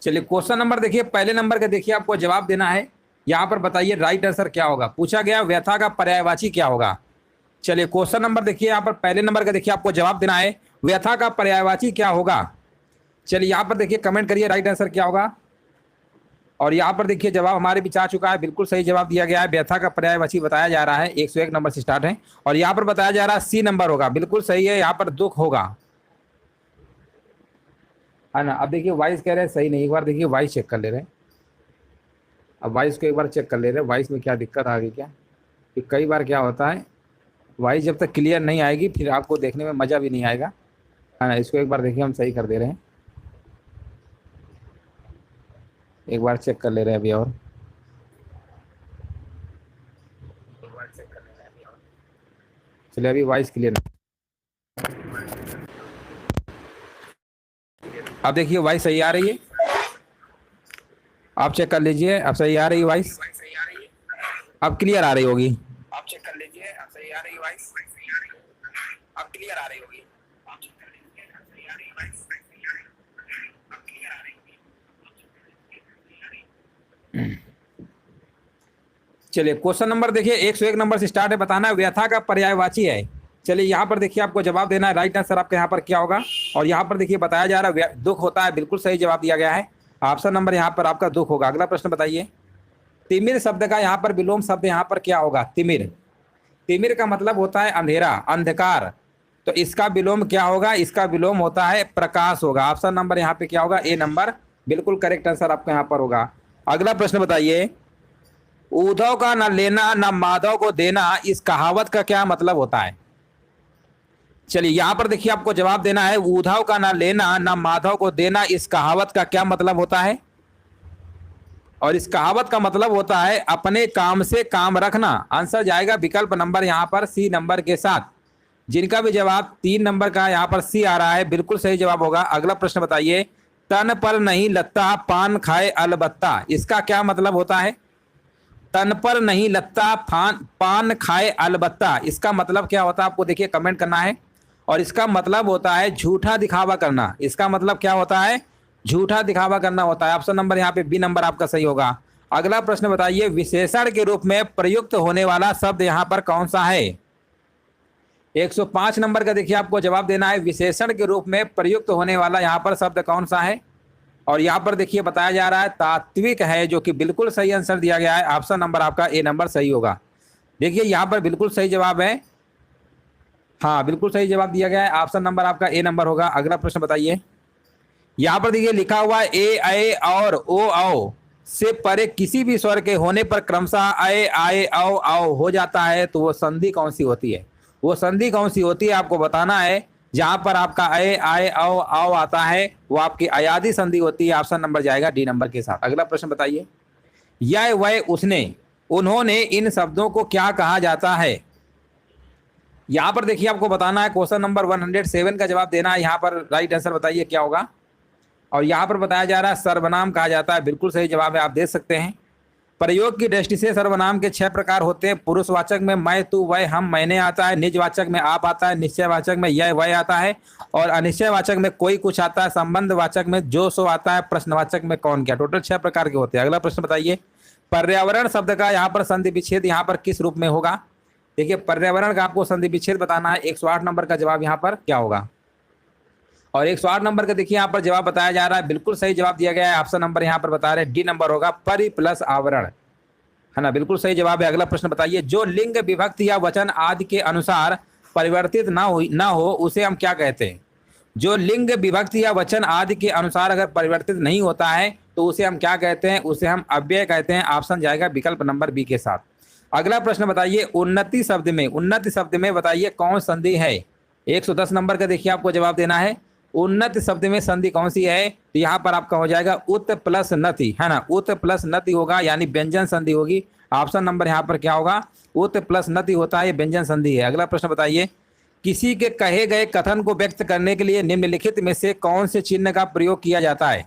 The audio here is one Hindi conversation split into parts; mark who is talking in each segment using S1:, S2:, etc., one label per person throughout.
S1: चलिए क्वेश्चन नंबर देखिए, पहले नंबर का देखिए, आपको जवाब देना है। यहाँ पर बताइए राइट आंसर क्या होगा। पूछा गया व्यथा का पर्यायवाची क्या होगा। चलिए क्वेश्चन नंबर देखिए, यहाँ पर पहले नंबर का देखिए, आपको जवाब देना है व्यथा का पर्यायवाची क्या होगा। चलिए यहाँ पर देखिए कमेंट करिए राइट आंसर क्या होगा। और यहाँ पर देखिए जवाब हमारे बीच आ चुका है, बिल्कुल सही जवाब दिया गया है। व्यथा का पर्यायवाची बताया जा रहा है, 101 नंबर से स्टार्ट है। और यहाँ पर बताया जा रहा है सी नंबर होगा, बिल्कुल सही है। यहाँ पर दुख होगा, है ना। अब देखिए वाइस कह रहे हैं सही नहीं, एक बार देखिए वाइस चेक कर ले रहे हैं। अब वाइस को एक बार चेक कर ले रहे हैं, वाइस में क्या दिक्कत आ गई क्या। कि कई बार क्या होता है, वाइस जब तक क्लियर नहीं आएगी फिर आपको देखने में मज़ा भी नहीं आएगा, है ना। इसको एक बार देखिए हम सही कर दे रहे हैं, एक बार चेक कर ले रहे हैं अभी। और चलिए अभी वॉइस क्लियर नहीं। अब देखिए वॉइस सही आ रही है, आप चेक कर लीजिए। अब सही आ रही है वॉइस, अब क्लियर आ रही होगी। आप चेक कर लीजिए, अब सही आ रही है वॉइस, अब क्लियर आ रही होगी। आप चेक कर लीजिए, अब सही आ रही है वॉइस, अब क्लियर आ रही होगी। चलिए क्वेश्चन नंबर देखिए 101 नंबर से स्टार्ट है, बताना है व्यथा का पर्यायवाची है। चलिए यहाँ पर देखिए आपको जवाब देना है, राइट आंसर आपका यहाँ पर क्या होगा। और यहाँ पर देखिए बताया जा रहा है दुख होता है, बिल्कुल सही जवाब दिया गया है। ऑप्शन नंबर यहाँ पर आपका दुख होगा। अगला प्रश्न बताइए, तिमिर शब्द का यहाँ पर विलोम शब्द यहाँ पर क्या होगा। तिमिर, तिमिर का मतलब होता है अंधेरा, अंधकार, तो इसका विलोम क्या होगा। इसका विलोम होता है प्रकाश होगा। ऑप्शन नंबर यहाँ पे क्या होगा, ए नंबर, बिल्कुल करेक्ट आंसर आपका यहाँ पर होगा। अगला प्रश्न बताइए, उद्धव का न लेना न माधव को देना, इस कहावत का क्या मतलब होता है। चलिए यहाँ पर देखिए आपको जवाब देना है, उद्धव का न लेना न माधव को देना, इस कहावत का क्या मतलब होता है। और इस कहावत का मतलब होता है अपने काम से काम रखना। आंसर जाएगा विकल्प नंबर यहाँ पर सी नंबर के साथ। जिनका भी जवाब 3 नंबर का यहाँ पर सी आ रहा है, बिल्कुल सही जवाब होगा। अगला प्रश्न बताइए, तन पर नहीं लगता पान खाए अलबत्ता, इसका क्या मतलब होता है। तन पर नहीं लगता पान खाए अलबत्ता, इसका मतलब क्या होता है आपको देखिए कमेंट करना है। और इसका मतलब होता है झूठा दिखावा करना। इसका मतलब क्या होता है, झूठा दिखावा करना होता है। ऑप्शन नंबर यहाँ पे बी नंबर आपका सही होगा। अगला प्रश्न बताइए, विशेषण के रूप में प्रयुक्त होने वाला शब्द यहाँ पर कौन सा है। 105 नंबर का देखिए आपको जवाब देना है, विशेषण के रूप में प्रयुक्त होने वाला यहाँ पर शब्द कौन सा है। और यहाँ पर देखिए बताया जा रहा है तात्विक है, जो कि बिल्कुल सही आंसर दिया गया है। ऑप्शन नंबर आपका ए नंबर सही होगा। देखिए यहाँ पर बिल्कुल सही जवाब है, हाँ बिल्कुल सही जवाब दिया गया है। ऑप्शन नंबर आपका ए नंबर होगा। अगला प्रश्न बताइए, यहाँ पर देखिए लिखा हुआ है ए आए और ओ आओ से परे किसी भी स्वर के होने पर क्रमशः आए आए आओ आओ हो जाता है, तो वो संधि कौन सी होती है। वो संधि कौन सी होती है आपको बताना है। जहां पर आपका आए आए आओ आओ आता है वो आपकी अयादी संधि होती है। ऑप्शन नंबर जाएगा डी नंबर के साथ। अगला प्रश्न बताइए, यह वह उसने उन्होंने इन शब्दों को क्या कहा जाता है। यहाँ पर देखिए आपको बताना है, क्वेश्चन नंबर 107 का जवाब देना है। यहाँ पर राइट आंसर बताइए क्या होगा। और यहाँ पर बताया जा रहा है सर्वनाम कहा जाता है, बिल्कुल सही जवाब है, आप देख सकते हैं। प्रयोग की दृष्टि से सर्वनाम के 6 प्रकार होते हैं। पुरुषवाचक में मैं तू वह हम मैंने आता है, निजवाचक में आप आता है, निश्चयवाचक में यह वह आता है, और अनिश्चयवाचक में कोई कुछ आता है, संबंधवाचक में जो सो आता है, प्रश्नवाचक में कौन क्या। टोटल 6 प्रकार के होते हैं। अगला प्रश्न बताइए, पर्यावरण शब्द का यहाँ पर संधि विच्छेद यहाँ पर किस रूप में होगा। देखिए पर्यावरण का आपको संधि विच्छेद बताना है। 108 नंबर का जवाब यहाँ पर क्या होगा। और 108 नंबर का देखिए यहाँ पर जवाब बताया जा रहा है, बिल्कुल सही जवाब दिया गया है। ऑप्शन नंबर यहाँ पर बता रहे हैं डी नंबर होगा, परि प्लस आवरण, है ना, बिल्कुल सही जवाब है। अगला प्रश्न बताइए, जो लिंग विभक्ति या वचन आदि के अनुसार परिवर्तित ना हो उसे हम क्या कहते हैं। जो लिंग विभक्ति या वचन आदि के अनुसार अगर परिवर्तित नहीं होता है तो उसे हम क्या कहते हैं, उसे हम अव्यय कहते हैं। ऑप्शन जाएगा विकल्प नंबर बी के साथ। अगला प्रश्न बताइए, उन्नति शब्द में बताइए कौन संधि है। 110 नंबर का देखिए आपको जवाब देना है, उन्नत शब्द में संधि कौन सी है। तो यहाँ पर आपका हो जाएगा उत प्लस नति, है ना, उत प्लस नति होगा, यानी व्यंजन संधि होगी। ऑप्शन नंबर यहाँ पर क्या होगा, उत प्लस नति होता है, व्यंजन संधि है। अगला प्रश्न बताइए, किसी के कहे गए कथन को व्यक्त करने के लिए निम्नलिखित में से कौन से चिन्ह का प्रयोग किया जाता है।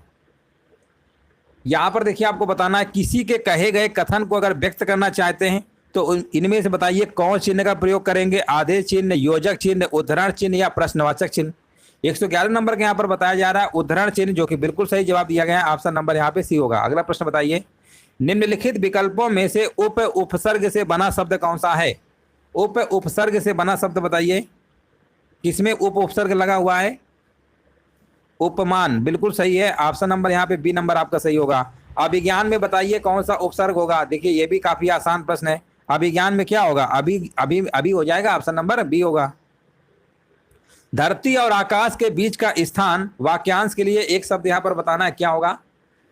S1: यहाँ पर देखिए आपको बताना है, किसी के कहे गए कथन को अगर व्यक्त करना चाहते हैं तो इनमें से बताइए कौन चिन्ह का प्रयोग करेंगे। आदेश चिन्ह, योजक चिन्ह, उद्धरण चिन्ह या प्रश्नवाचक चिन्ह। 111 नंबर के यहाँ पर बताया जा रहा है उद्धरण चिन्ह, जो कि बिल्कुल सही जवाब दिया गया है। ऑप्शन नंबर यहाँ पे सी होगा। अगला प्रश्न बताइए, निम्नलिखित विकल्पों में से उप उपसर्ग से बना शब्द कौन सा है? उप उपसर्ग से बना शब्द बताइए, किसमें उप उपसर्ग लगा हुआ है? उपमान, बिल्कुल सही है। ऑप्शन नंबर यहाँ पे बी नंबर आपका सही होगा। अभिज्ञान में बताइए कौन सा उपसर्ग होगा? देखिए ये भी काफी आसान प्रश्न है। अभिज्ञान में क्या होगा? अभी अभी अभी हो जाएगा, ऑप्शन नंबर बी होगा। धरती और आकाश के बीच का स्थान वाक्यांश के लिए एक शब्द यहाँ पर बताना है, क्या होगा?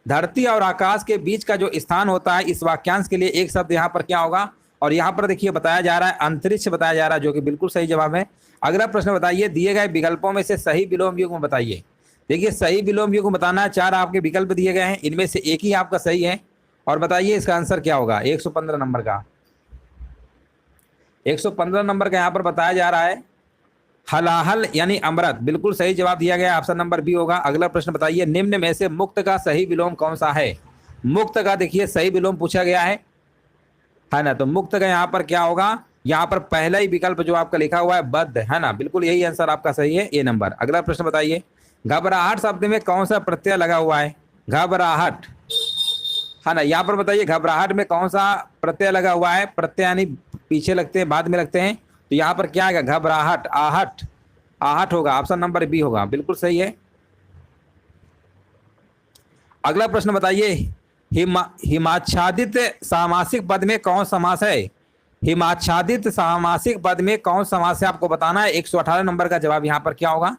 S1: धरती और आकाश के बीच का जो स्थान होता है, इस वाक्यांश के लिए एक शब्द यहाँ पर क्या होगा? और यहाँ पर देखिए बताया जा रहा है अंतरिक्ष बताया जा रहा है, जो कि बिल्कुल सही जवाब है। अगला प्रश्न बताइए, दिए गए विकल्पों में से सही विलोम युग्म बताइए। देखिए सही विलोम युग्म बताना है, 4 आपके विकल्प दिए गए हैं, इनमें से एक ही आपका सही है। और बताइए इसका आंसर क्या होगा? 115 नंबर का 115 नंबर का यहाँ पर बताया जा रहा है हलाहल यानी अमृत, बिल्कुल सही जवाब दिया गया, ऑप्शन नंबर बी होगा। अगला प्रश्न बताइए, निम्न में से मुक्त का सही विलोम कौन सा है? मुक्त का देखिए सही विलोम पूछा गया है ना, तो मुक्त का यहाँ पर क्या होगा? यहाँ पर पहला ही विकल्प जो आपका लिखा हुआ है बद्ध, है ना, बिल्कुल यही आंसर आपका सही है, ए नंबर। अगला प्रश्न बताइए, घबराहट शब्द में कौन सा प्रत्यय लगा हुआ है? घबराहट, है ना, यहाँ पर बताइए घबराहट में कौन सा प्रत्यय लगा हुआ है? प्रत्यय यानी पीछे लगते हैं, बाद में लगते हैं, तो यहाँ पर क्या आएगा? घबराहट, आहट, आहट होगा, ऑप्शन नंबर बी होगा, बिल्कुल सही है। अगला प्रश्न बताइए, हिमाच्छादित सामासिक पद में कौन समास है? हिमाच्छादित सामासिक पद में कौन समास है आपको बताना है। 118 नंबर का जवाब यहाँ पर क्या होगा?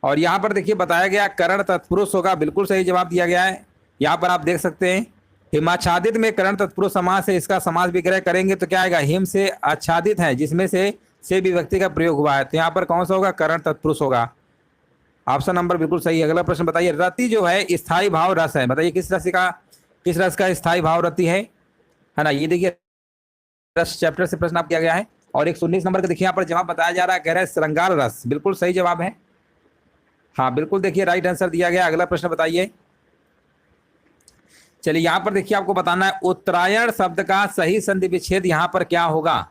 S1: और यहाँ पर देखिए बताया गया करण तत्पुरुष होगा, बिल्कुल सही जवाब दिया गया है। यहाँ पर आप देख सकते हैं हिमाच्छादित में करण तत्पुरुष समास है, इसका समास विग्रह करेंगे तो क्या आएगा? हिम से आच्छादित है, जिसमें से विभक्ति का प्रयोग हुआ है, तो यहाँ पर कौन सा होगा? करण तत्पुरुष होगा, ऑप्शन नंबर बिल्कुल सही है। अगला प्रश्न बताइए, रति जो है स्थायी भाव रस है, बताइए किस रस का स्थायी भाव रति है ना, ये देखिए रस चैप्टर से प्रश्न आप किया गया है। और 119 नंबर का देखिए यहाँ पर जवाब बताया जा रहा है, कह रहा है श्रृंगार रस, बिल्कुल सही जवाब है। हाँ बिल्कुल, देखिए राइट आंसर दिया गया। अगला प्रश्न बताइए, चलिए यहाँ पर देखिए आपको बताना है उत्तरायण शब्द का सही संधि विच्छेद यहाँ पर क्या होगा?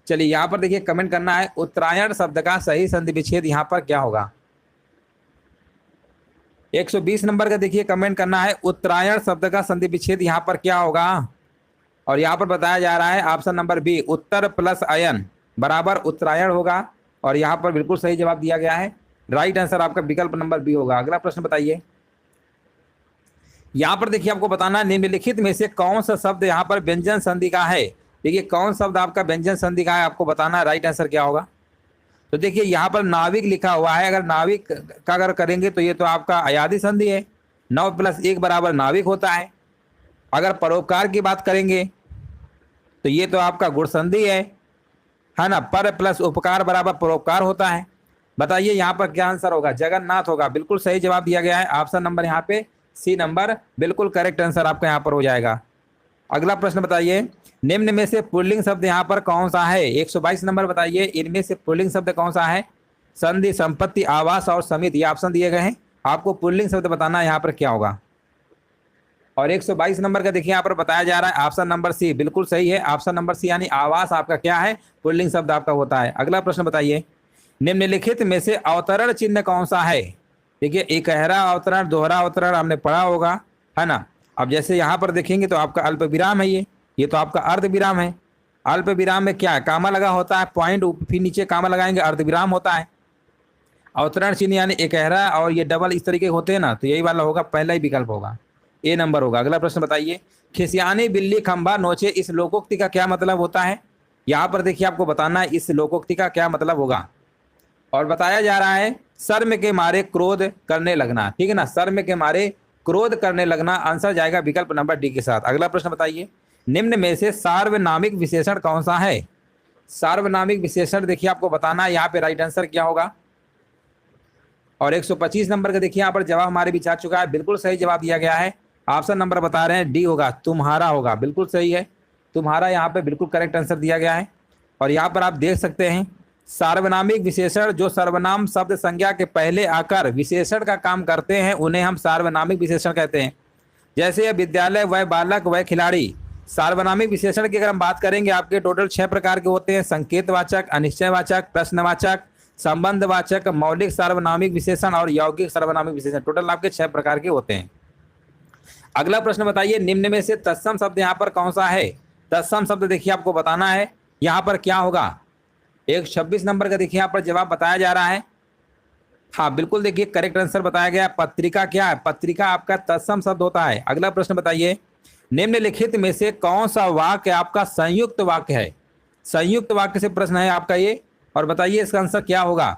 S1: चलिए यहाँ पर देखिए कमेंट करना है, उत्तरायण शब्द का सही संधि विच्छेद यहाँ पर क्या होगा? 120 नंबर का देखिए कमेंट करना है, उत्तरायण शब्द का संधि विच्छेद यहाँ पर क्या होगा? और यहाँ पर बताया जा रहा है ऑप्शन नंबर बी, उत्तर प्लस अयन बराबर उत्तरायण होगा, और यहाँ पर बिल्कुल सही जवाब दिया गया है। राइट आंसर आपका विकल्प नंबर बी होगा। अगला प्रश्न बताइए, यहाँ पर देखिए आपको बताना है निम्नलिखित में से कौन सा शब्द यहाँ पर व्यंजन संधि का है? देखिए कौन शब्द आपका व्यंजन संधि का है आपको बताना है, राइट आंसर क्या होगा? तो देखिए यहाँ पर नाविक लिखा हुआ है, अगर नाविक का अगर करेंगे तो ये तो आपका अयादी संधि है, 9 + 1 बराबर नाविक होता है। अगर परोपकार की बात करेंगे तो ये तो आपका गुण संधि है ना, पर प्लस उपकार बराबर परोपकार होता है। बताइए यहाँ पर क्या आंसर होगा? जगन्नाथ होगा, बिल्कुल सही जवाब दिया गया है, ऑप्शन नंबर यहाँ पे सी नंबर बिल्कुल करेक्ट आंसर आपका यहाँ पर हो जाएगा। अगला प्रश्न बताइए, निम्न में से पुल्लिंग शब्द यहाँ पर कौन सा है? 122 नंबर बताइए, इनमें से पुल्लिंग शब्द कौन सा है? संधि, संपत्ति, आवास और समित, ये ऑप्शन दिए गए हैं, आपको पुल्लिंग शब्द बताना है यहाँ पर क्या होगा। और 122 नंबर का देखिए यहाँ पर बताया जा रहा है ऑप्शन नंबर सी, बिल्कुल सही है, ऑप्शन नंबर सी यानी आवास आपका क्या है? पुल्लिंग शब्द आपका होता है। अगला प्रश्न बताइए, निम्नलिखित में से अवतरण चिन्ह कौन सा है? देखिए एकहरा अवतरण, दोहरा अवतरण हमने पढ़ा होगा, है ना। अब जैसे यहाँ पर देखेंगे तो आपका अल्प विराम है, ये तो आपका अर्ध विराम है। अल्प विराम में क्या है? कामा लगा होता है, पॉइंट फिर नीचे कामा लगाएंगे, अर्ध विराम होता है। अवतरण चिन्ह यानी एकहरा और ये डबल इस तरीके होते हैं ना, तो यही वाला होगा, पहला ही विकल्प होगा, ए नंबर होगा। अगला प्रश्न बताइए, खिसियानी बिल्ली खंभा नोचे, इस लोकोक्ति का क्या मतलब होता है? यहाँ पर देखिए आपको बताना है इस लोकोक्ति का क्या मतलब होगा। और बताया जा रहा है शर्म के मारे क्रोध करने लगना, ठीक है ना, शर्म के मारे क्रोध करने लगना, आंसर जाएगा विकल्प नंबर डी के साथ। अगला प्रश्न बताइए, निम्न में से सार्वनामिक विशेषण कौन सा है? सार्वनामिक विशेषण देखिए आपको बताना है यहाँ पे राइट आंसर क्या होगा। और 125 नंबर का देखिए यहाँ पर जवाब हमारे बीच आ चुका है, बिल्कुल सही जवाब दिया गया है, ऑप्शन नंबर बता रहे हैं डी होगा, तुम्हारा होगा, बिल्कुल सही है, तुम्हारा यहाँ पे बिल्कुल करेक्ट आंसर दिया गया है। और यहाँ पर आप देख सकते हैं सार्वनामिक विशेषण जो सर्वनाम शब्द संज्ञा के पहले आकर विशेषण का काम करते हैं उन्हें हम सार्वनामिक विशेषण कहते हैं। जैसे विद्यालय, वह बालक, वह खिलाड़ी, सार्वनामिक विशेषण की अगर हम बात करेंगे आपके टोटल 6 प्रकार के होते हैं। संकेतवाचक, अनिश्चयवाचक, प्रश्नवाचक, संबंधवाचक, मौलिक सार्वनामिक विशेषण और यौगिक सार्वनामिक विशेषण। टोटल आपके 6 प्रकार के होते हैं। अगला प्रश्न बताइए, निम्न में से तत्सम शब्द यहाँ पर कौन सा है? तत्सम शब्द देखिए आपको बताना है यहाँ पर क्या होगा। 26 नंबर का देखिए यहाँ पर जवाब बताया जा रहा है। हाँ बिल्कुल, देखिए करेक्ट आंसर बताया गया। पत्रिका क्या है? पत्रिका आपका तत्सम शब्द होता है। अगला प्रश्न बताइए, निम्नलिखित में से कौन सा वाक्य आपका संयुक्त वाक्य है? संयुक्त वाक्य से प्रश्न है आपका ये, और बताइए इसका आंसर क्या होगा।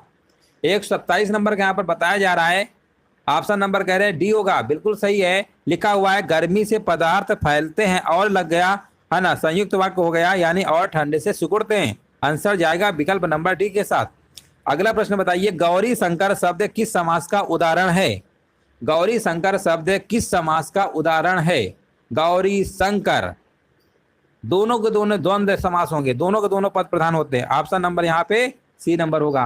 S1: 127 नंबर का यहाँ पर बताया जा रहा है। ऑप्शन नंबर कह रहे हैं डी होगा, बिल्कुल सही है। लिखा हुआ है गर्मी से पदार्थ फैलते हैं और लग गया, है ना, संयुक्त वाक्य हो गया, यानी और ठंडे से सिकुड़ते हैं। आंसर जाएगा विकल्प नंबर डी के साथ। अगला प्रश्न बताइए, गौरी शंकर शब्द किस समास का उदाहरण है? गौरी शंकर शब्द किस समास का उदाहरण है? गौरी शंकर, दोनों के दोनों द्वंद्व समास होंगे, दोनों के दोनों पद प्रधान होते हैं। ऑप्शन नंबर यहाँ पे सी नंबर होगा।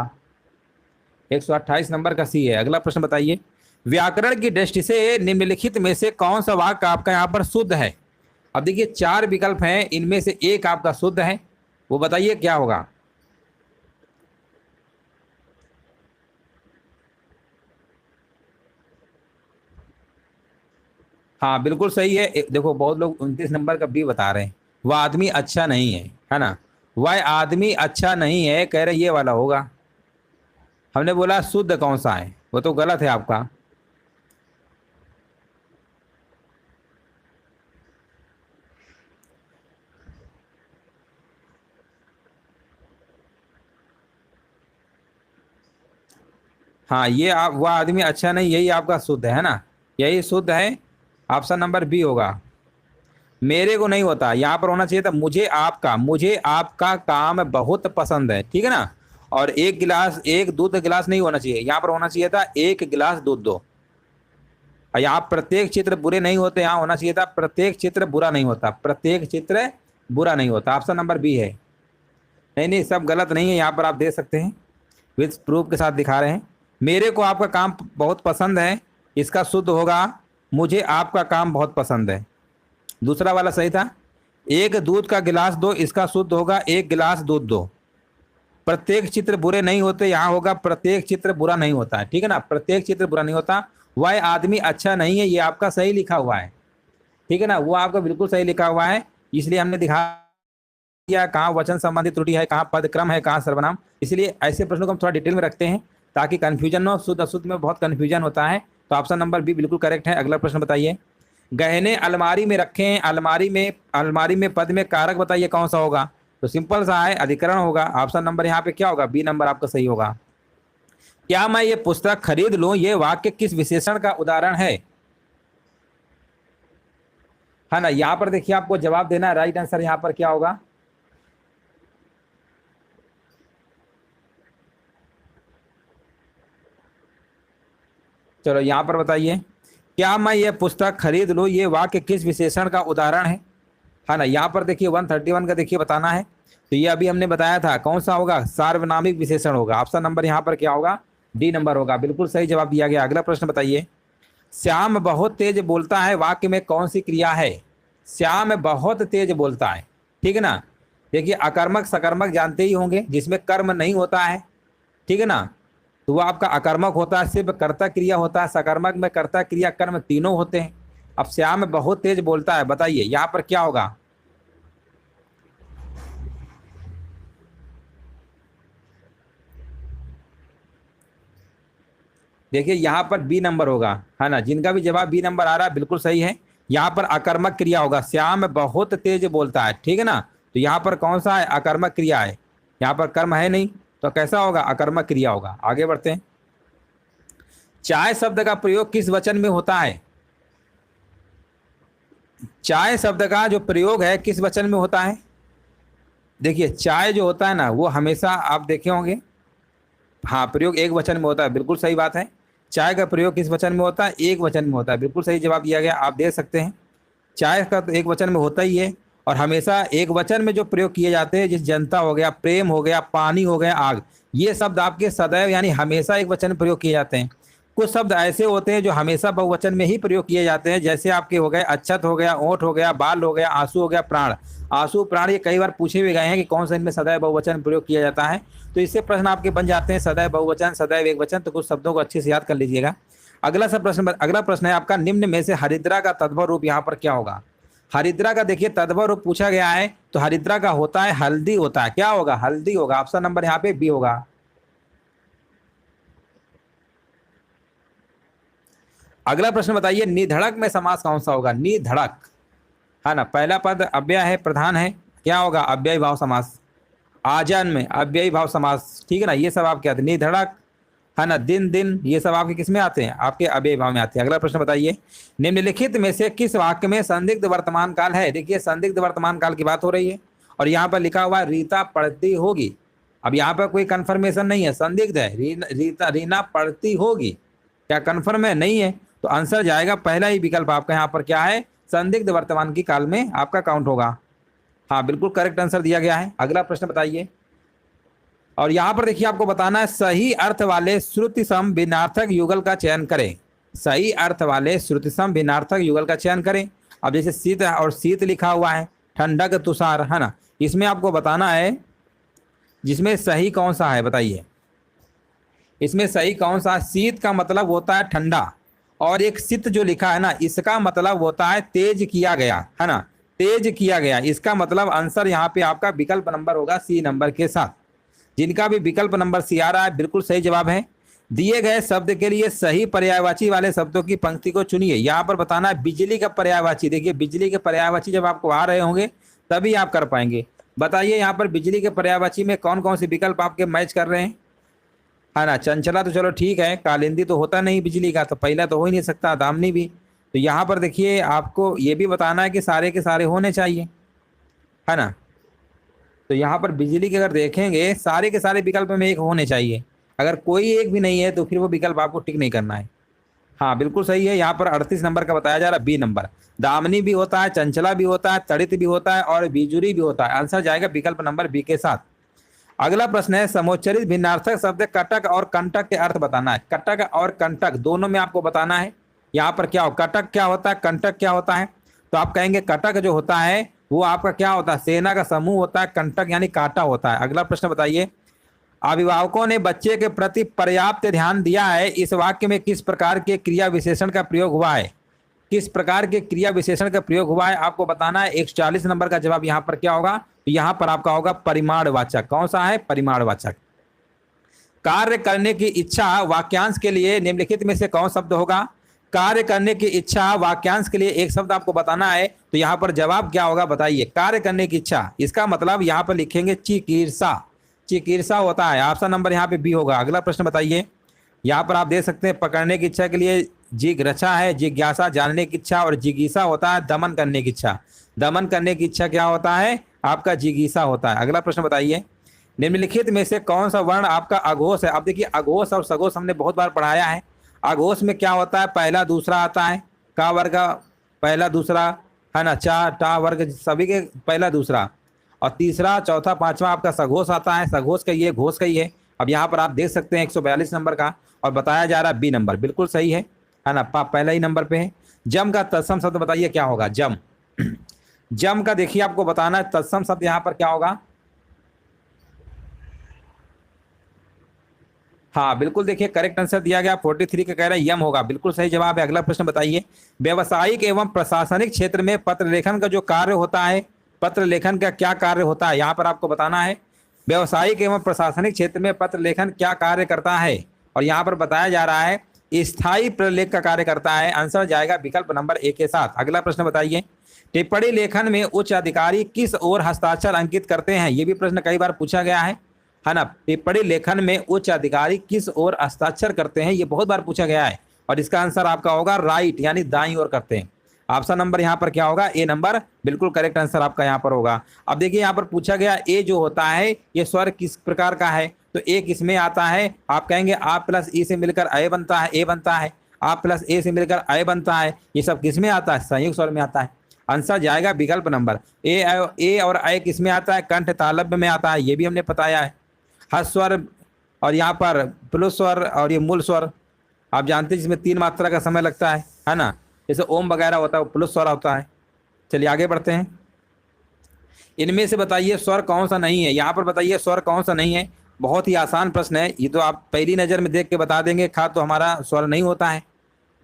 S1: 128 नंबर का सी है। अगला प्रश्न बताइए, व्याकरण की दृष्टि से निम्नलिखित में से कौन सा वाक्य आपका यहाँ पर शुद्ध है? अब देखिए 4 विकल्प हैं, इनमें से एक आपका शुद्ध है, वो बताइए क्या होगा। हाँ बिल्कुल सही है। देखो बहुत लोग 29 नंबर का बी बता रहे हैं, वह आदमी अच्छा नहीं है ना, वह आदमी अच्छा नहीं है, कह रहे ये वाला होगा। हमने बोला शुद्ध कौन सा है, वो तो गलत है आपका। हाँ ये आप, वह आदमी अच्छा नहीं, यही आपका शुद्ध है ना, यही शुद्ध है। ऑप्शन नंबर बी होगा। मेरे को नहीं होता, यहाँ पर होना चाहिए था मुझे आपका काम बहुत पसंद है, ठीक है ना। और एक गिलास, एक दूध गिलास नहीं होना चाहिए, यहाँ पर होना चाहिए था एक गिलास दूध दो। यहाँ प्रत्येक चित्र बुरे नहीं होते, यहाँ होना चाहिए था प्रत्येक चित्र बुरा नहीं होता, प्रत्येक चित्र बुरा नहीं होता। ऑप्शन नंबर बी है। नहीं सब गलत नहीं है, यहाँ पर आप देख सकते हैं, विद प्रूफ के साथ दिखा रहे हैं। मेरे को आपका काम बहुत पसंद है, इसका शुद्ध होगा मुझे आपका काम बहुत पसंद है। दूसरा वाला सही था। एक दूध का गिलास दो, इसका शुद्ध होगा एक गिलास दूध दो। प्रत्येक चित्र बुरे नहीं होते, यहाँ होगा प्रत्येक चित्र बुरा नहीं होता है, ठीक है ना, प्रत्येक चित्र बुरा नहीं होता। वह आदमी अच्छा नहीं है, ये आपका सही लिखा हुआ है, ठीक है ना, वो आपका बिल्कुल सही लिखा हुआ है। इसलिए हमने दिखा दिया कहाँ वचन संबंधी त्रुटि है, कहाँ पद क्रम है, कहाँ सर्वनाम। इसलिए ऐसे प्रश्नों को हम थोड़ा डिटेल में रखते हैं ताकि कंफ्यूजन न हो, शुद्ध अशुद्ध में बहुत कंफ्यूजन होता है। तो ऑप्शन नंबर बी बिल्कुल करेक्ट है। अगला प्रश्न बताइए, गहने अलमारी में रखें, अलमारी में पद में कारक बताइए कौन सा होगा। तो सिंपल सा है, अधिकरण होगा। ऑप्शन नंबर यहाँ पे क्या होगा, बी नंबर आपका सही होगा। क्या मैं ये पुस्तक खरीद लूं, ये वाक्य किस विशेषण का उदाहरण है ना। यहाँ पर देखिए आपको जवाब देना है, राइट आंसर यहाँ पर क्या होगा। चलो यहाँ पर बताइए, क्या मैं ये पुस्तक खरीद लूं, ये वाक्य किस विशेषण का उदाहरण है ना। यहाँ पर देखिए 131 का देखिए बताना है। तो ये अभी हमने बताया था कौन सा होगा, सार्वनामिक विशेषण होगा। ऑप्शन नंबर यहाँ पर क्या होगा, डी नंबर होगा। बिल्कुल सही जवाब दिया गया। अगला प्रश्न बताइए, श्याम बहुत तेज बोलता है, वाक्य में कौन सी क्रिया है। श्याम बहुत तेज बोलता है, ठीक है ना। देखिए अकर्मक सकर्मक जानते ही होंगे, जिसमें कर्म नहीं होता है, ठीक है ना, तो वो आपका अकर्मक होता है, सिर्फ कर्ता क्रिया होता है। सकर्मक में कर्ता क्रिया कर्म तीनों होते हैं। अब श्याम बहुत तेज बोलता है, बताइए यहाँ पर क्या होगा। देखिए यहाँ पर बी नंबर होगा, है ना, जिनका भी जवाब बी नंबर आ रहा है बिल्कुल सही है। यहाँ पर अकर्मक क्रिया होगा, श्याम बहुत तेज बोलता है, ठीक है ना। तो यहाँ पर कौन सा है, अकर्मक क्रिया है, यहाँ पर कर्म है नहीं, तो कैसा होगा, अकर्मक क्रिया होगा। आगे बढ़ते हैं, चाय शब्द का प्रयोग किस वचन में होता है। चाय शब्द का जो प्रयोग है किस वचन में होता है। देखिए चाय जो होता है ना, वो हमेशा आप देखे होंगे, हाँ प्रयोग एक वचन में होता है, बिल्कुल सही बात है। चाय का प्रयोग किस वचन में होता है, एक वचन में होता है, बिल्कुल सही जवाब दिया गया। आप देख सकते हैं चाय का तो एक वचन में होता ही है, और हमेशा एक वचन में जो प्रयोग किए जाते हैं, जिस जनता हो गया, प्रेम हो गया, पानी हो गया, आग, ये शब्द आपके सदैव यानी हमेशा एक वचन में प्रयोग किए जाते हैं। कुछ शब्द ऐसे होते हैं जो हमेशा बहुवचन में ही प्रयोग किए जाते हैं, जैसे आपके हो गए अच्छत हो गया, ओंठ हो गया, बाल हो गया, आंसू हो गया, प्राण। आंसू प्राण ये कई बार पूछे भी गए हैं कि कौन सा इनमें सदैव बहुवचन प्रयोग किया जाता है। तो इससे प्रश्न आपके बन जाते हैं सदैव बहुवचन, सदैव एकवचन। तो कुछ शब्दों को अच्छे से याद कर लीजिएगा। अगला प्रश्न है आपका, निम्न में से हरिद्रा का तद्भव रूप यहाँ पर क्या होगा। हरिद्रा का देखिए तद्भव रूप पूछा गया है, तो हरिद्रा का होता है हल्दी होता है। क्या होगा? हल्दी होगा। ऑप्शन नंबर यहाँ पे बी होगा। अगला प्रश्न बताइए, निधड़क में समास कौन सा होगा। निधड़क है ना, पहला पद अव्यय है, प्रधान है, क्या होगा? अव्ययी भाव समास। आजन में अव्ययी भाव समास, ठीक है ना। ये सब आप क्या आते हैं? निधड़क है ना, दिन दिन, ये सब आपके किस में आते हैं? आपके अव्ययी भाव में आते हैं। अगला प्रश्न बताइए, निम्नलिखित में से किस वाक्य में संदिग्ध वर्तमान काल है। देखिए संदिग्ध वर्तमान काल की बात हो रही है और यहाँ पर लिखा हुआ है रीता पढ़ती होगी। अब यहाँ पर कोई कंफर्मेशन नहीं है, संदिग्ध है। रीता रीना पढ़ती होगी, क्या कंफर्म है? नहीं है। तो आंसर जाएगा पहला ही विकल्प आपका यहाँ पर क्या है? संदिग्ध वर्तमान की काल में आपका काउंट होगा। हाँ बिल्कुल करेक्ट आंसर दिया गया है। अगला प्रश्न बताइए, और यहाँ पर देखिए आपको बताना है सही अर्थ वाले श्रुति सम भिन्नार्थक युगल का चयन करें। सही अर्थ वाले श्रुति सम भिन्नार्थक युगल का चयन करें। अब जैसे शीत और शीत लिखा हुआ है, ठंडक तुषार है ना, इसमें आपको बताना है जिसमें सही कौन सा है, बताइए इसमें सही कौन सा। शीत का मतलब होता है ठंडा, और एक शीत जो लिखा है ना, इसका मतलब होता है तेज किया गया, है ना, तेज किया गया। इसका मतलब आंसर यहाँ पे आपका विकल्प नंबर होगा सी नंबर के साथ। जिनका भी विकल्प नंबर सी आ रहा है बिल्कुल सही जवाब है। दिए गए शब्द के लिए सही पर्यायवाची वाले शब्दों की पंक्ति को चुनिए। यहाँ पर बताना है बिजली का पर्यायवाची। देखिए बिजली के पर्यायवाची जब आपको आ रहे होंगे तभी आप कर पाएंगे। बताइए यहाँ पर बिजली के पर्यायवाची में कौन कौन से विकल्प आपके मैच कर रहे हैं, है ना। चंचला तो चलो ठीक है, कालिंदी तो होता नहीं बिजली का, तो पहला तो हो ही नहीं सकता, दामनी भी। तो यहाँ पर देखिए आपको ये भी बताना है कि सारे के सारे होने चाहिए, है ना। तो यहाँ पर बिजली के अगर देखेंगे सारे के सारे विकल्प में एक होने चाहिए। अगर कोई एक भी नहीं है तो फिर वो विकल्प आपको टिक नहीं करना है। हाँ बिल्कुल सही है। यहाँ पर 38 नंबर का बताया जा रहा है बी नंबर। दामनी भी होता है, चंचला भी होता है, तड़ित भी होता है और बिजुरी भी होता है। आंसर जाएगा विकल्प नंबर बी के साथ। अगला प्रश्न है, समोच्चरित भिन्नार्थक शब्द कटक और कंटक के अर्थ बताना है। कटक और कंटक दोनों में आपको बताना है यहाँ पर क्या हो, कटक क्या होता है, कंटक क्या होता है। तो आप कहेंगे कटक जो होता है वो आपका क्या होता है? सेना का समूह होता है। कंटक यानी कांटा होता है। अगला प्रश्न बताइए, अभिभावकों ने बच्चे के प्रति पर्याप्त ध्यान दिया है, इस वाक्य में किस प्रकार के क्रिया विशेषण का प्रयोग हुआ है। किस प्रकार के क्रिया विशेषण का प्रयोग हुआ है आपको बताना है। 140 नंबर का जवाब यहाँ पर क्या होगा? तो यहाँ पर आपका होगा परिमाणवाचक। कौन सा है? परिमाणवाचक। कार्य करने की इच्छा वाक्यांश के लिए निम्नलिखित में से कौन शब्द होगा। कार्य करने की इच्छा वाक्यांश के लिए एक शब्द आपको बताना है। तो यहाँ पर जवाब क्या होगा बताइए। कार्य करने की इच्छा, इसका मतलब यहाँ पर लिखेंगे चिकीर्षा। चिकीर्षा होता है। ऑप्शन नंबर यहाँ पे बी होगा। अगला प्रश्न बताइए, यहाँ पर आप देख सकते हैं पकड़ने की इच्छा के लिए जिज्ञासा है, जिज्ञासा जानने की इच्छा, और जिज्ञासा होता है दमन करने की इच्छा। दमन करने की इच्छा क्या होता है? आपका जिज्ञासा होता है। अगला प्रश्न बताइए, निम्नलिखित में से कौन सा वर्ण आपका अघोष है। अब देखिए अघोष और सघोष हमने बहुत बार पढ़ाया है। अघोष में क्या होता है? पहला दूसरा आता है, का वर्ग पहला दूसरा, है ना, चा टा वर्ग सभी के पहला दूसरा, और तीसरा चौथा पांचवा आपका सघोष आता है। सघोष का ये घोष का ही है। अब यहाँ पर आप देख सकते हैं 142 नंबर का, और बताया जा रहा है बी नंबर। बिल्कुल सही है ना, पहला ही नंबर पे है। जम का तत्सम शब्द बताइए क्या होगा। जम जम का देखिए आपको बताना है तत्सम शब्द यहाँ पर क्या होगा। हाँ बिल्कुल देखिए करेक्ट आंसर दिया गया 43 का कह रहा है यम होगा। बिल्कुल सही जवाब है। अगला प्रश्न बताइए, व्यवसायिक एवं प्रशासनिक क्षेत्र में पत्र लेखन का जो कार्य होता है, पत्र लेखन का क्या कार्य होता है यहाँ पर आपको बताना है। व्यवसायिक एवं प्रशासनिक क्षेत्र में पत्र लेखन क्या कार्य करता है, और यहाँ पर बताया जा रहा है स्थायी प्रलेख का कार्य करता है। आंसर जाएगा विकल्प नंबर ए के साथ। अगला प्रश्न बताइए, टिप्पणी लेखन में उच्च अधिकारी किस ओर हस्ताक्षर अंकित करते हैं। ये भी प्रश्न कई बार पूछा गया है ना। टिप्पणी लेखन में उच्च अधिकारी किस ओर हस्ताक्षर करते हैं, ये बहुत बार पूछा गया है, और इसका आंसर आपका होगा राइट यानी दाईं ओर करते हैं। ऑप्शन नंबर यहाँ पर क्या होगा? ए नंबर। बिल्कुल करेक्ट आंसर आपका यहाँ पर होगा। अब देखिए यहाँ पर पूछा गया ए जो होता है ये स्वर किस प्रकार का है, तो ए किसमें आता है? आप कहेंगे आ प्लस ई से मिलकर ए बनता है, ए बनता है। आ प्लस ए से मिलकर ए बनता है, ये सब किसमें आता है? संयुक्त स्वर में आता है। आंसर जाएगा विकल्प नंबर ए और ए किसमें आता है? कंठ तालव्य में आता है, ये भी हमने बताया है। हस्वर और यहाँ पर प्लुस स्वर और ये मूल स्वर, आप जानते हैं जिसमें 3 मात्रा का समय लगता है ना, जैसे ओम वगैरह होता है वो प्लस स्वर होता है। चलिए आगे बढ़ते हैं। इनमें से बताइए स्वर कौन सा नहीं है, यहाँ पर बताइए स्वर कौन सा नहीं है। बहुत ही आसान प्रश्न है, ये तो आप पहली नज़र में देख के बता देंगे। खा तो हमारा स्वर नहीं होता है,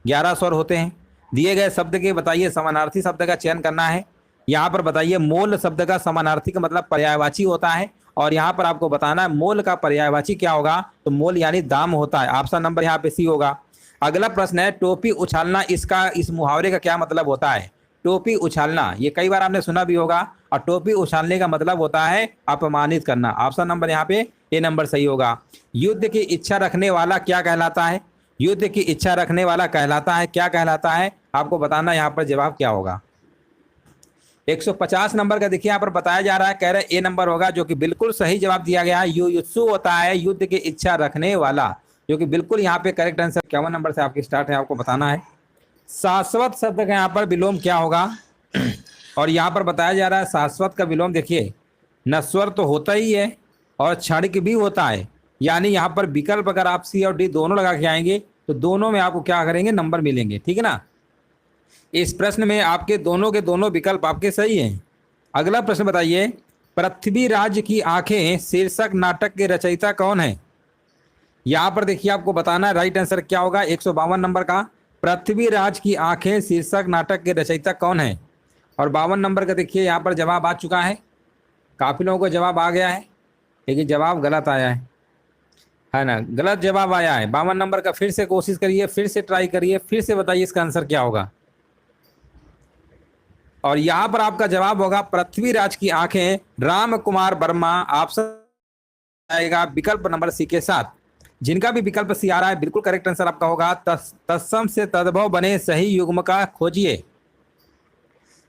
S1: 11 स्वर होते हैं। दिए गए शब्द के बताइए समानार्थी शब्द का चयन करना है। यहाँ पर बताइए मोल शब्द का समानार्थी का मतलब पर्यायवाची होता है, और यहाँ पर आपको बताना है मोल का पर्यायवाची क्या होगा, तो मोल यानी दाम होता है। ऑप्शन नंबर यहाँ पे सी होगा। अगला प्रश्न है टोपी उछालना, इस मुहावरे का क्या मतलब होता है। टोपी उछालना ये कई बार आपने सुना भी होगा, और टोपी उछालने का मतलब होता है अपमानित करना। ऑप्शन नंबर यहाँ पे ए नंबर सही होगा। युद्ध की इच्छा रखने वाला क्या कहलाता है, युद्ध की इच्छा रखने वाला कहलाता है, क्या कहलाता है, आपको बताना यहाँ पर जवाब क्या होगा। 150 नंबर का देखिए यहाँ पर बताया जा रहा है, कह रहे ए नंबर होगा, जो कि बिल्कुल सही जवाब दिया गया है। युयुत्सु होता है युद्ध की इच्छा रखने वाला, जो कि बिल्कुल यहाँ पे करेक्ट आंसर 51 नंबर से आपकी स्टार्ट है, आपको बताना है। शाश्वत शब्द का यहाँ पर विलोम क्या होगा, और यहाँ पर बताया जा रहा है शाश्वत का विलोम देखिए नश्वर तो होता ही है और क्षणिक भी होता है, यानी यहाँ पर विकल्प अगर आप सी और डी दोनों लगा के आएंगे तो दोनों में आपको क्या करेंगे, नंबर मिलेंगे, ठीक है ना। इस प्रश्न में आपके दोनों के दोनों विकल्प आपके सही हैं। अगला प्रश्न बताइए, पृथ्वीराज की आंखें शीर्षक नाटक के रचयिता कौन है। यहाँ पर देखिए आपको बताना है राइट आंसर क्या होगा 152 नंबर का। पृथ्वीराज की आंखें शीर्षक नाटक के रचयिता कौन है, और 52 नंबर का देखिए यहाँ पर जवाब आ चुका है। काफी लोगों को जवाब आ गया है, लेकिन जवाब गलत आया है ना, गलत जवाब आया है 52 नंबर का। फिर से कोशिश करिए, फिर से ट्राई करिए, फिर से बताइए इसका आंसर क्या होगा। और यहाँ पर आपका जवाब होगा पृथ्वीराज की आंखें राम कुमार वर्मा। ऑप्शन आएगा विकल्प नंबर सी के साथ। जिनका भी विकल्प सी आ रहा है बिल्कुल करेक्ट आंसर आपका होगा। तत्सम से तद्भव बने सही युग्म का खोजिए।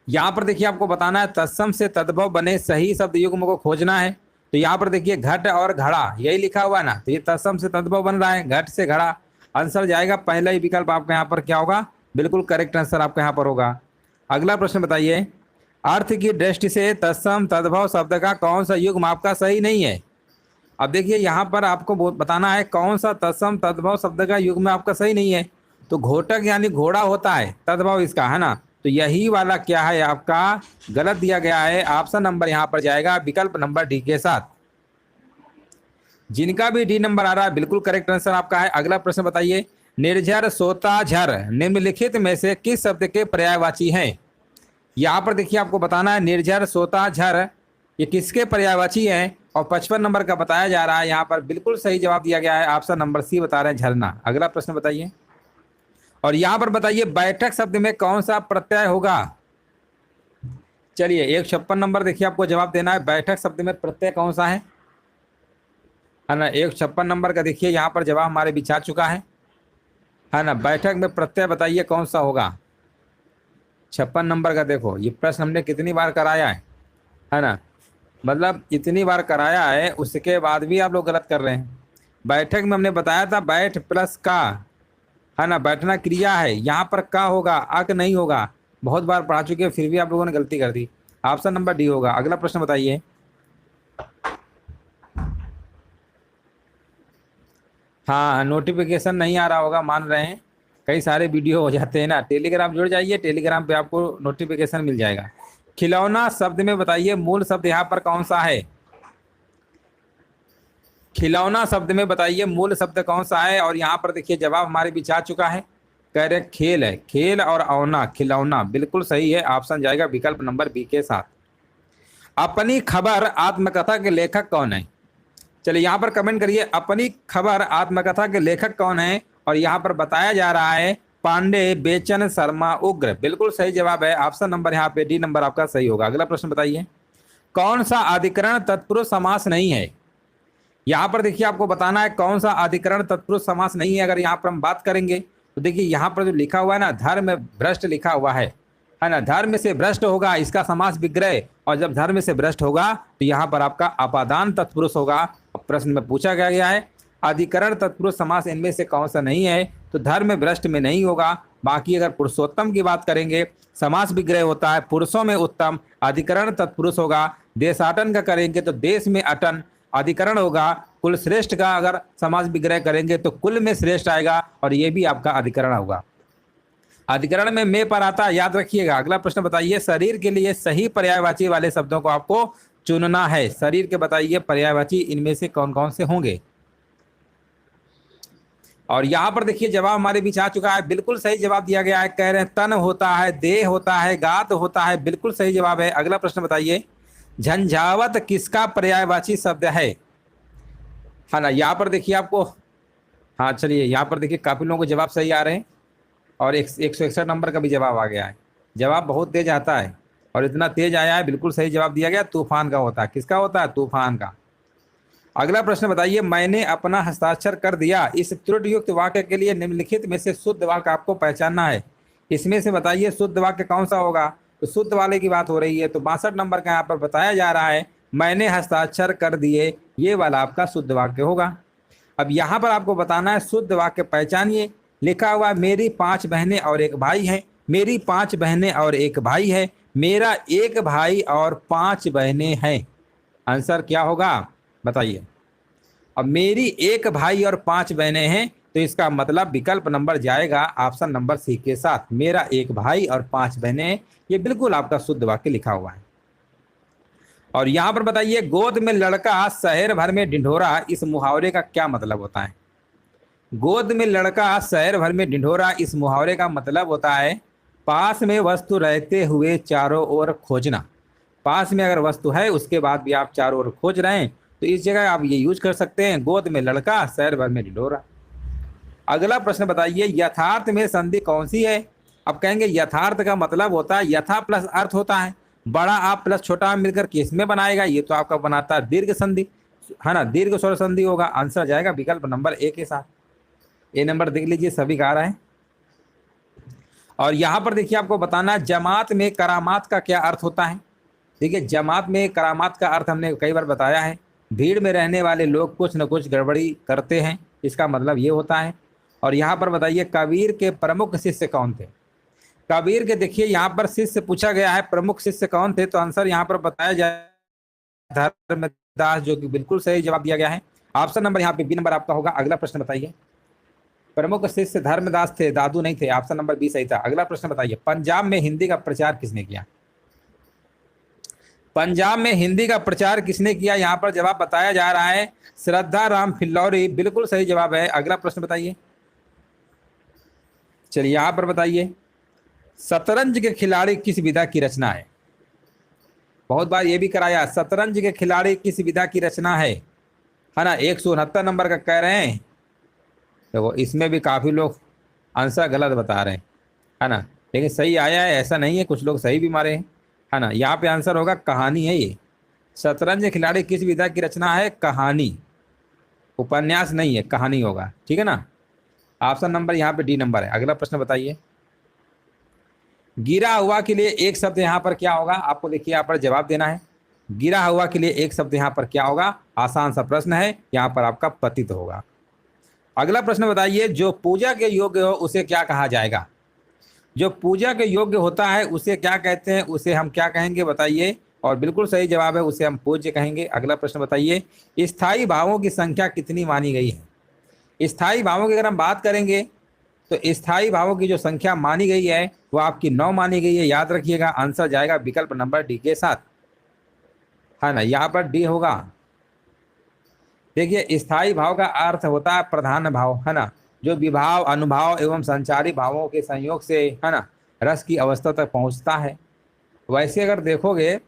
S1: यहाँ पर देखिए आपको बताना है तत्सम से तद्भव बने सही शब्द युग्म को खोजना है। तो यहाँ पर देखिए घट और घड़ा यही लिखा हुआ है ना, तो ये तत्सम से तद्भव बन रहा है, घट से घड़ा। आंसर जाएगा पहला ही विकल्प आपका यहाँ पर क्या होगा, बिल्कुल करेक्ट आंसर आपका यहाँ पर होगा। अगला प्रश्न बताइए, अर्थ की दृष्टि से तत्सम तद्भव शब्द का कौन सा युग्म आपका सही नहीं है। अब देखिए यहाँ पर आपको बताना है कौन सा तत्सम तद्भव शब्द का युग्म आपका सही नहीं है। तो घोटक यानी घोड़ा होता है तद्भव इसका, है ना, तो यही वाला क्या है आपका गलत दिया गया है। ऑप्शन नंबर यहाँ पर जाएगा विकल्प नंबर डी के साथ। जिनका भी डी नंबर आ रहा है बिल्कुल करेक्ट आंसर आपका है। अगला प्रश्न बताइए, निर्झर सोता झर निम्नलिखित में से किस शब्द के पर्यायवाची हैं। यहाँ पर देखिए आपको बताना है निर्झर सोता झर ये किसके पर्यायवाची हैं, और 55 नंबर का बताया जा रहा है। यहाँ पर बिल्कुल सही जवाब दिया गया है, ऑप्शन नंबर सी बता रहे हैं झरना। अगला प्रश्न बताइए, और यहाँ पर बताइए बैठक शब्द में कौन सा प्रत्यय होगा। चलिए 156 नंबर देखिए आपको जवाब देना है, बैठक शब्द में प्रत्यय कौन सा है ना। 156 नंबर का देखिए यहाँ पर जवाब हमारे बीच आ चुका है ना। बैठक में प्रत्यय बताइए कौन सा होगा। 56 नंबर का देखो ये प्रश्न हमने कितनी बार कराया है ना, मतलब इतनी बार कराया है उसके बाद भी आप लोग गलत कर रहे हैं। बैठक में हमने बताया था बैठ प्लस का, है ना, बैठना क्रिया है, यहाँ पर का होगा अक नहीं होगा। बहुत बार पढ़ा चुके हैं फिर भी आप लोगों ने गलती कर दी। ऑप्शन नंबर डी होगा। अगला प्रश्न बताइए, हाँ नोटिफिकेशन नहीं आ रहा होगा, मान रहे हैं, कई सारे वीडियो हो जाते हैं ना। टेलीग्राम जुड़ जाइए, टेलीग्राम पे आपको नोटिफिकेशन मिल जाएगा। खिलौना शब्द में बताइए मूल शब्द यहाँ पर कौन सा है। खिलौना शब्द में बताइए मूल शब्द कौन सा है, और यहाँ पर देखिए जवाब हमारे बीच आ चुका है, कह रहे खेल है। खेल और औना खिलौना बिल्कुल सही है, ऑप्शन जाएगा विकल्प नंबर बी के साथ। अपनी खबर आत्मकथा के लेखक कौन है। चलिए यहाँ पर कमेंट करिए अपनी खबर आत्मकथा के लेखक कौन है, और यहाँ पर बताया जा रहा है पांडे बेचन शर्मा उग्र। बिल्कुल सही जवाब है, ऑप्शन नंबर यहाँ पे डी नंबर आपका सही होगा। अगला प्रश्न बताइए, कौन सा अधिकरण तत्पुरुष समास नहीं है। यहाँ पर देखिए आपको बताना है कौन सा अधिकरण तत्पुरुष समास नहीं है। अगर यहाँ पर हम बात करेंगे तो देखिए यहाँ पर जो लिखा हुआ है ना धर्म भ्रष्ट लिखा हुआ है ना, धर्म से भ्रष्ट होगा इसका समास विग्रह, और जब धर्म से भ्रष्ट होगा तो यहाँ पर आपका अपादान तत्पुरुष होगा। प्रश्न में पूछा गया है अधिकरण तत्पुरुष समास इनमें से कौन सा नहीं है, तो धर्म भ्रष्ट में नहीं होगा। बाकी अगर पुरुषोत्तम की बात करेंगे समास विग्रह होता है पुरुषों में उत्तम, अधिकरण तत्पुरुष होगा। देशाटन का करेंगे तो देश में अटन अधिकरण होगा, कुल श्रेष्ठ का अगर समास विग्रह करेंगे तो कुल में श्रेष्ठ आएगा और ये भी आपका अधिकरण होगा। अधिकरण में मैं पर आता, याद रखिएगा। अगला प्रश्न बताइए, शरीर के लिए सही पर्यायवाची वाले शब्दों को आपको चुनना है। शरीर के बताइए पर्यायवाची इनमें से कौन कौन से होंगे। और यहां पर देखिए जवाब हमारे बीच आ चुका है, बिल्कुल सही जवाब दिया गया है। कह रहे हैं तन होता है, देह होता है, गात होता है, बिल्कुल सही जवाब है। अगला प्रश्न बताइए, झंझावत किसका पर्यायवाची शब्द है ना। यहाँ पर देखिए आपको, हाँ चलिए यहाँ पर देखिए काफी लोगों को जवाब सही आ रहे हैं और 161 नंबर का भी जवाब आ गया है। जवाब बहुत तेज आता है और इतना तेज आया है, बिल्कुल सही जवाब दिया गया। तूफान का होता है, किसका होता है, तूफान का। अगला प्रश्न बताइए, मैंने अपना हस्ताक्षर कर दिया, इस त्रुटियुक्त वाक्य के लिए निम्नलिखित में से शुद्ध वाक्य आपको पहचानना है। इसमें से बताइए शुद्ध वाक्य कौन सा होगा। तो शुद्ध वाले की बात हो रही है, तो 62 नंबर का यहाँ पर बताया जा रहा है, मैंने हस्ताक्षर कर दिए, ये वाला आपका शुद्ध वाक्य होगा। अब यहाँ पर आपको बताना है शुद्ध वाक्य पहचानिए। लिखा हुआ मेरी 5 बहनें और 1 भाई है, मेरी 5 बहनें और 1 भाई है, मेरा 1 भाई और 5 बहनें हैं। आंसर क्या होगा बताइए। अब मेरी 1 भाई और 5 बहनें हैं, तो इसका मतलब विकल्प नंबर जाएगा ऑप्शन नंबर सी के साथ, मेरा 1 भाई और 5 बहनें। ये बिल्कुल आपका शुद्ध वाक्य लिखा हुआ है। और यहां पर बताइए, गोद में लड़का शहर भर में ढिंढोरा, इस मुहावरे का क्या मतलब होता है। गोद में लड़का शहर भर में ढिंढोरा, इस मुहावरे का मतलब होता है पास में वस्तु रहते हुए चारों ओर खोजना। पास में अगर वस्तु है उसके बाद भी आप चारों ओर खोज रहे हैं, तो इस जगह आप ये यूज कर सकते हैं, गोद में लड़का शहर भर में ढिंढोरा। अगला प्रश्न बताइए, यथार्थ में संधि कौन सी है। अब कहेंगे यथार्थ का मतलब होता है यथा प्लस अर्थ होता है, बड़ा आप प्लस छोटा मिलकर किस में बनाएगा, ये तो आपका बनाता है दीर्घ संधि, है ना, दीर्घ स्वर संधि होगा। आंसर जाएगा विकल्प नंबर ए के साथ। ए नंबर देख लीजिए, सभी का आ रहा है। और यहाँ पर देखिए आपको बताना है जमात में करामात का क्या अर्थ होता है। देखिए जमात में करामात का अर्थ हमने कई बार बताया है, भीड़ में रहने वाले लोग कुछ न कुछ गड़बड़ी करते हैं, इसका मतलब ये होता है। और यहाँ पर बताइए कबीर के प्रमुख शिष्य कौन थे। कबीर के देखिए यहाँ पर शिष्य पूछा गया है, प्रमुख शिष्य कौन थे, तो आंसर यहाँ पर बताया जाए धर्मदास, जो कि बिल्कुल सही जवाब दिया गया है। ऑप्शन नंबर यहाँ पे बी नंबर आपका होगा। अगला प्रश्न बताइए, प्रमुख शिष्य धर्मदास थे, दादू नहीं थे। ऑप्शन नंबर बी सही था। अगला प्रश्न बताइए, पंजाब में हिंदी का प्रचार किसने किया। पंजाब में हिंदी का प्रचार किसने किया, यहाँ पर जवाब बताया जा रहा है श्रद्धा राम फिल्लौरी, बिल्कुल सही जवाब है। अगला प्रश्न बताइए, चलिए यहाँ पर बताइए, शतरंज के खिलाड़ी किस विधा की रचना है। बहुत बार ये भी कराया, शतरंज के खिलाड़ी किस विधा की रचना है ना। 169 नंबर का कह रहे हैं, देखो इसमें भी काफी लोग आंसर गलत बता रहे हैं, है ना, लेकिन सही आया है ऐसा नहीं है, कुछ लोग सही भी मारे हैं, है ना। यहाँ पे आंसर होगा कहानी है। ये शतरंज खिलाड़ी किस विधा की रचना है, कहानी, उपन्यास नहीं है, कहानी होगा, ठीक है ना। ऑप्शन नंबर यहाँ पे डी नंबर है। अगला प्रश्न बताइए, गिरा हुआ के लिए एक शब्द यहाँ पर क्या होगा, आपको देखिए यहाँ पर जवाब देना है। गिरा हुआ के लिए एक शब्द यहाँ पर क्या होगा, आसान सा प्रश्न है, यहाँ पर आपका पतित होगा। अगला प्रश्न बताइए, जो पूजा के योग्य हो उसे क्या कहा जाएगा। जो पूजा के योग्य होता है उसे क्या कहते हैं, उसे हम क्या कहेंगे बताइए। और बिल्कुल सही जवाब है, उसे हम पूज्य कहेंगे। अगला प्रश्न बताइए, स्थायी भावों की संख्या कितनी मानी गई है। स्थायी भावों की अगर हम बात करेंगे तो स्थायी भावों की जो संख्या मानी गई है वो आपकी 9 मानी गई है, याद रखिएगा। आंसर जाएगा विकल्प नंबर डी के साथ, है ना, यहाँ पर डी होगा। देखिए स्थायी भाव का अर्थ होता है प्रधान भाव, है ना, जो विभाव अनुभाव एवं संचारी भावों के संयोग से, है ना, रस की अवस्था तक पहुंचता है। वैसे अगर देखोगे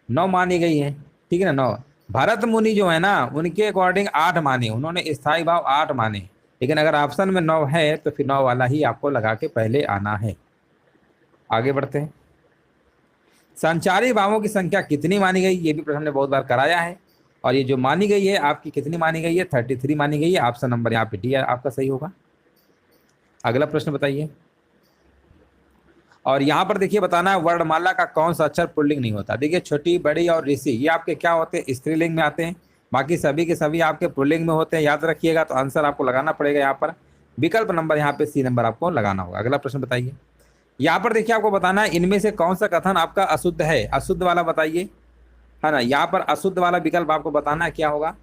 S1: 9 मानी गई है, ठीक है ना, 9। भरत मुनि जो है ना, उनके अकॉर्डिंग 8 माने, उन्होंने स्थायी भाव 8 माने, लेकिन अगर ऑप्शन में 9 है तो फिर 9 वाला ही आपको लगा के पहले आना है। आगे बढ़ते हैं, संचारी भावों की संख्या कितनी मानी गई, ये भी प्रश्न ने बहुत बार कराया है। और ये जो मानी गई है आपकी कितनी मानी गई है, 33 मानी गई है। ऑप्शन नंबर यहाँ पे डी आपका सही होगा। अगला प्रश्न बताइए, और यहाँ पर देखिए बताना है वर्णमाला का कौन सा अक्षर पुल्लिंग नहीं होता। देखिए छोटी बड़ी और ऋषि ये आपके क्या होते हैं, स्त्रीलिंग में आते हैं, बाकी सभी के सभी आपके पुल्लिंग में होते हैं, याद रखिएगा। तो आंसर आपको लगाना पड़ेगा यहाँ पर विकल्प नंबर यहाँ पे सी नंबर आपको लगाना होगा। अगला प्रश्न बताइए, यहाँ पर देखिए आपको बताना है इनमें से कौन सा कथन आपका अशुद्ध है, अशुद्ध वाला बताइए, है ना। यहाँ पर अशुद्ध वाला विकल्प आपको बताना है क्या होगा।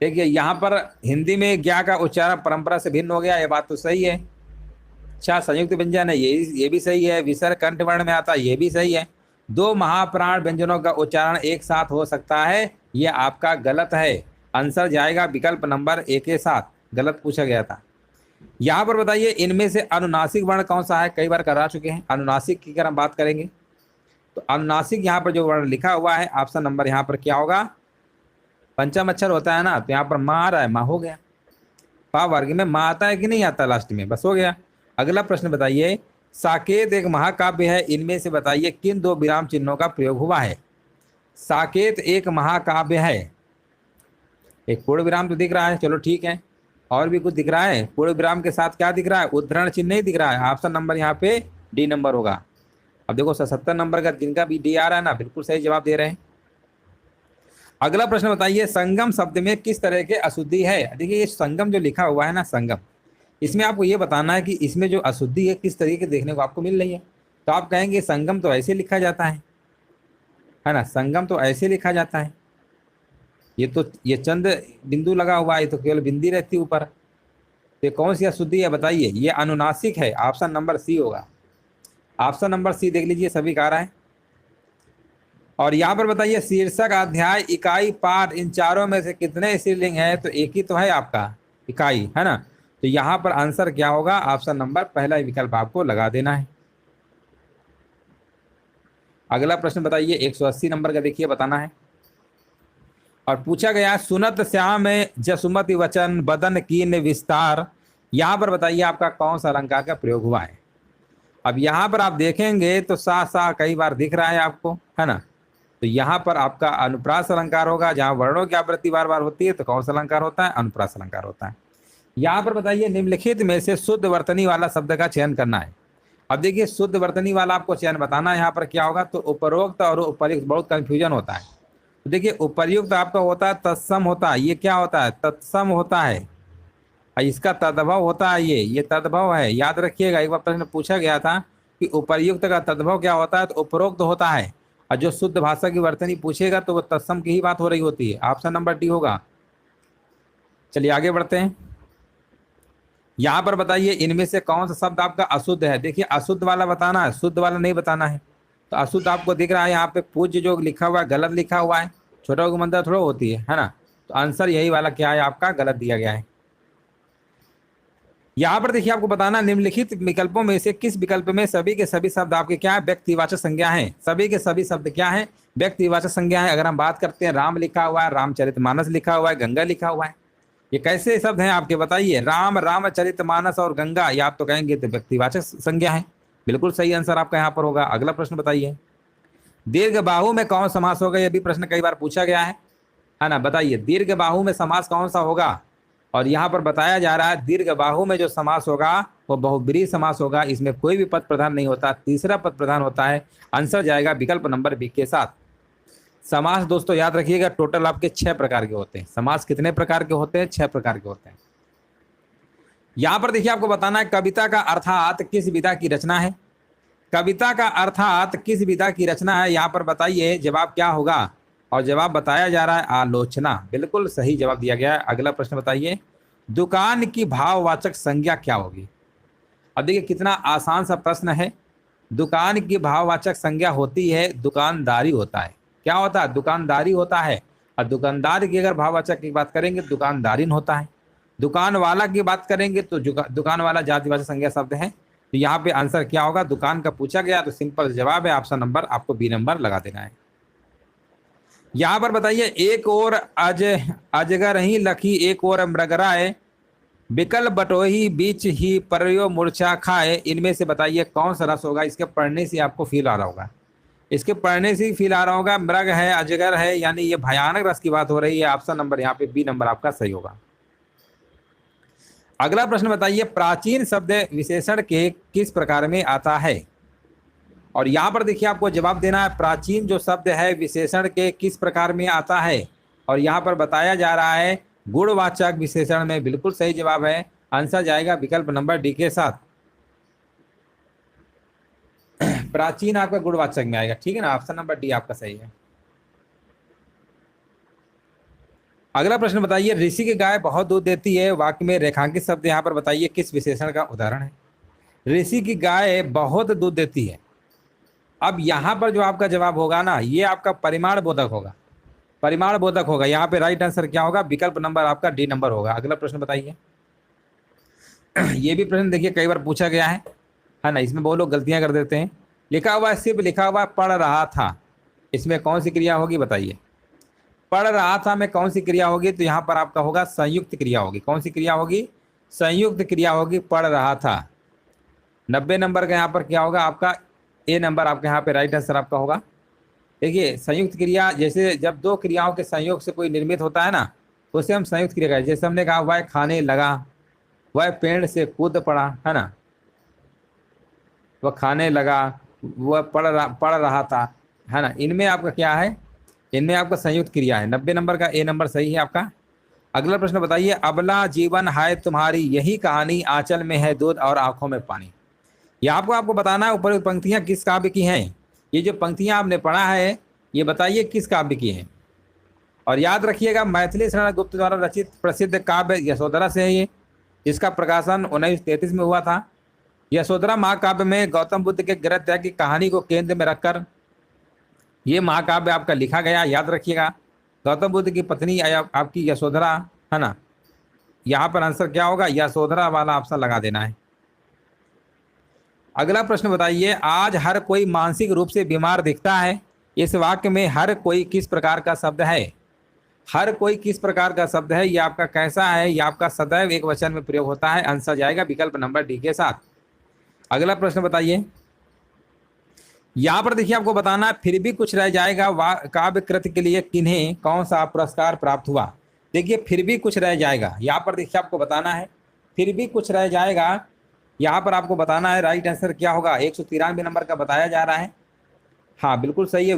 S1: देखिए यहाँ पर हिंदी में ज्ञा का उच्चारण परंपरा से भिन्न हो गया, ये बात तो सही है। अच्छा, संयुक्त व्यंजन है, ये भी सही है। विसर्ग कंठवर्ण में आता है, ये भी सही है। दो महाप्राण व्यंजनों का उच्चारण एक साथ हो सकता है, ये आपका गलत है। आंसर जाएगा विकल्प नंबर ए के साथ, गलत पूछा गया था। यहाँ पर बताइए इनमें से अनुनासिक वर्ण कौन सा है, कई बार करा चुके हैं। अनुनासिक की अगर हम बात करेंगे तो अनुनासिक यहाँ पर जो वर्ण लिखा हुआ है, ऑप्शन नंबर यहाँ पर क्या होगा, पंचम अक्षर होता है ना, तो यहाँ पर माँ आ रहा है, माँ हो गया। पा वर्ग में माँ आता है कि नहीं आता लास्ट में, बस हो गया। अगला प्रश्न बताइए, साकेत एक महाकाव्य है, इनमें से बताइए किन दो विराम चिन्हों का प्रयोग हुआ है। साकेत एक महाकाव्य है, एक पूर्ण विराम तो दिख रहा है, चलो ठीक है। और भी कुछ दिख रहा है पूर्ण विराम के साथ, क्या दिख रहा है, उद्धरण चिन्ह नहीं दिख रहा है। ऑप्शन नंबर यहाँ पे डी नंबर होगा। अब देखो 77 नंबर का जिनका भी डी आ रहा है ना, बिल्कुल सही जवाब दे रहे हैं। अगला प्रश्न बताइए, संगम शब्द में किस तरह के अशुद्धि है। देखिए ये संगम जो लिखा हुआ है ना, संगम, इसमें आपको ये बताना है कि इसमें जो अशुद्धि है किस तरीके के देखने को आपको मिल रही है। तो आप कहेंगे संगम तो ऐसे लिखा जाता है ना, संगम तो ऐसे लिखा जाता है, ये चंद बिंदु लगा हुआ है, तो केवल बिंदी रहती है ऊपर। तो कौन सी अशुद्धि है बताइए, ये अनुनासिक है, ऑप्शन नंबर सी होगा। ऑप्शन नंबर सी देख लीजिए, सभी कह रहा है। और यहाँ पर बताइए शीर्षक, अध्याय, इकाई, पाठ, इन चारों में से कितने स्त्रीलिंग है, तो एक ही तो है आपका, इकाई, है ना। तो यहाँ पर आंसर क्या होगा, ऑप्शन नंबर पहला विकल्प आपको लगा देना है। अगला प्रश्न बताइए 180 नंबर का, देखिए बताना है। और पूछा गया सुनत श्याम जसुमति वचन बदन कीन विस्तार, यहाँ पर बताइए आपका कौन सा अलंकार का प्रयोग हुआ है। अब यहाँ पर आप देखेंगे तो सा सा कई बार दिख रहा है आपको, है ना। तो यहाँ पर आपका अनुप्रास अलंकार होगा, जहाँ वर्णों की आवृत्ति बार बार होती है तो कौन सा अलंकार होता है, अनुप्रास अलंकार होता है। यहाँ पर बताइए निम्नलिखित में से शुद्ध वर्तनी वाला शब्द का चयन करना है। अब देखिए शुद्ध वर्तनी वाला आपको चयन बताना है, यहाँ पर क्या होगा, तो उपरोक्त और उपर्युक्त बहुत कंफ्यूजन होता है। तो देखिए उपर्युक्त आपका होता है तत्सम होता है, ये क्या होता है, तत्सम होता है। और इसका तद्भव होता है, ये तद्भव है, याद रखिएगा। एक बार प्रश्न पूछा गया था कि उपर्युक्त का तद्भव क्या होता है, तो उपरोक्त होता है। और जो शुद्ध भाषा की वर्तनी पूछेगा तो वो तत्सम की ही बात हो रही होती है, ऑप्शन नंबर डी होगा। चलिए आगे बढ़ते हैं। यहाँ पर बताइए इनमें से कौन सा शब्द आपका अशुद्ध है। देखिए अशुद्ध वाला बताना है, शुद्ध वाला नहीं बताना है। तो अशुद्ध आपको दिख रहा है यहाँ पे, पूज्य जो लिखा हुआ है गलत लिखा हुआ है, छोटा गुमंदा थोड़ा होती है ना। तो आंसर यही वाला क्या है आपका, गलत दिया गया है। यहाँ पर देखिए आपको बताना, निम्नलिखित विकल्पों में से किस विकल्प में सभी के सभी शब्द आपके क्या है, व्यक्तिवाचक संज्ञा है। सभी के सभी शब्द क्या है, व्यक्तिवाचक संज्ञा है। अगर हम बात करते हैं, राम लिखा हुआ है, रामचरितमानस लिखा हुआ है, गंगा लिखा हुआ है, ये कैसे शब्द हैं आपके बताइए। राम, रामचरितमानस और गंगा, ये आप तो कहेंगे तो व्यक्तिवाचक संज्ञा है, बिल्कुल सही आंसर आपका यहाँ पर होगा। अगला प्रश्न बताइए, दीर्घ बाहु में कौन समास होगा। यह भी प्रश्न कई बार पूछा गया है ना। बताइए दीर्घ बाहु में समास कौन सा होगा। और यहाँ पर बताया जा रहा है दीर्घ बाहु में जो समास होगा वो बहुब्रीहि समास होगा, इसमें कोई भी पद प्रधान नहीं होता, तीसरा पद प्रधान होता है। आंसर जाएगा विकल्प नंबर बी के साथ। समास दोस्तों याद रखिएगा, टोटल आपके 6 प्रकार के होते हैं। समास कितने प्रकार के होते हैं, 6 प्रकार के होते हैं। यहाँ पर देखिए आपको बताना है कविता का अर्थात किस विधा की रचना है। कविता का अर्थात किस विधा की रचना है, यहाँ पर बताइए जवाब क्या होगा। और जवाब बताया जा रहा है आलोचना, बिल्कुल सही जवाब दिया गया है। अगला प्रश्न बताइए, दुकान की भाववाचक संज्ञा क्या होगी। अब देखिए कितना आसान सा प्रश्न है। दुकान की भाववाचक संज्ञा होती है दुकानदारी होता है। क्या होता है, दुकानदारी होता है। और दुकानदार की अगर भाववाचक की बात करेंगे दुकानदारिन होता है। दुकान वाला की बात करेंगे तो दुकान वाला जातिवाचक संज्ञा शब्द है। तो यहाँ पे आंसर क्या होगा, दुकान का पूछा गया तो सिंपल जवाब है ऑप्शन नंबर आपको बी नंबर लगा देना है। यहाँ पर बताइए, एक और अजगर ही लखी एक और मृगराय, बिकल बटोही बीच ही परयो मूर्छा खाए, इनमें से बताइए कौन सा रस होगा। इसके पढ़ने से आपको फील आ रहा होगा, इसके पढ़ने से फील आ रहा होगा, मृग है, अजगर है, यानी ये भयानक रस की बात हो रही है। ऑप्शन नंबर यहाँ पे बी नंबर आपका सही होगा। अगला प्रश्न बताइए, प्राचीन शब्द विशेषण के किस प्रकार में आता है। और यहाँ पर देखिए आपको जवाब देना है, प्राचीन जो शब्द है विशेषण के किस प्रकार में आता है। और यहाँ पर बताया जा रहा है गुणवाचक विशेषण में, बिल्कुल सही जवाब है। आंसर जाएगा विकल्प नंबर डी के साथ। प्राचीन आपका गुणवाचक में आएगा, ठीक है ना, ऑप्शन नंबर डी आपका सही है। अगला प्रश्न बताइए, ऋषि की गाय बहुत दूध देती है, वाक्य में रेखांकित शब्द यहाँ पर बताइए किस विशेषण का उदाहरण है। ऋषि की गाय बहुत दूध देती है। अब यहाँ पर जो आपका जवाब होगा ना, ये आपका परिमाण बोधक होगा, परिमाण बोधक होगा। यहाँ पे राइट आंसर क्या होगा, विकल्प नंबर आपका डी नंबर होगा। अगला प्रश्न बताइए। ये भी प्रश्न देखिए कई बार पूछा गया है ना, इसमें बहुत लोग गलतियां कर देते हैं। लिखा हुआ है, सिर्फ लिखा हुआ है पढ़ रहा था, इसमें कौन सी क्रिया होगी बताइए। पढ़ रहा था में कौन सी क्रिया होगी, तो यहाँ पर आपका होगा संयुक्त क्रिया होगी। कौन सी क्रिया होगी, संयुक्त क्रिया होगी, पढ़ रहा था। 90 नंबर का यहाँ पर क्या होगा आपका, ए नंबर आपके यहाँ पे राइट आंसर आपका होगा। देखिए संयुक्त क्रिया, जैसे जब दो क्रियाओं के संयोग से कोई निर्मित होता है ना, उसे हम संयुक्त क्रिया कहते हैं। जैसे हमने कहा वह खाने लगा, वह पेड़ से कूद पड़ा, है ना, वह खाने लगा, वह पढ़ रहा था, है ना, इनमें आपका क्या है, इनमें आपका संयुक्त क्रिया है। 90 नंबर का ए नंबर सही है आपका। अगला प्रश्न बताइए, अबला जीवन है तुम्हारी यही कहानी, आंचल में है दूध और आंखों में पानी। यह आपको बताना है ऊपर पंक्तियां किस काव्य की हैं। ये जो पंक्तियां आपने पढ़ा है ये बताइए किस काव्य की हैं। और याद रखिएगा, मैथिली शरण गुप्त द्वारा रचित प्रसिद्ध काव्य यशोधरा से है ये, जिसका प्रकाशन 1933 में हुआ था। यशोधरा महाकाव्य में गौतम बुद्ध के गृह त्याग की कहानी को केंद्र में रखकर ये महाकाव्य आपका लिखा गया। याद रखिएगा, गौतम बुद्ध की पत्नी आपकी यशोधरा, है ना। यहाँ पर आंसर क्या होगा, यशोधरा वाला ऑप्शन लगा देना है। अगला प्रश्न बताइए, आज हर कोई मानसिक रूप से बीमार दिखता है, इस वाक्य में हर कोई किस प्रकार का शब्द है। हर कोई किस प्रकार का शब्द है, ये आपका कैसा है, ये आपका सदैव एक वचन में प्रयोग होता है। आंसर जाएगा विकल्प नंबर डी के साथ। अगला प्रश्न बताइए, यहाँ पर देखिए आपको बताना, फिर भी कुछ रह जाएगा काव्य कृति के लिए किन्हें कौन सा पुरस्कार प्राप्त हुआ। देखिए फिर भी कुछ रह जाएगा, यहाँ पर देखिए आपको बताना है, फिर भी कुछ रह जाएगा, यहाँ पर आपको बताना है राइट आंसर क्या होगा। 193 नंबर का बताया जा रहा है। हाँ बिल्कुल सही है,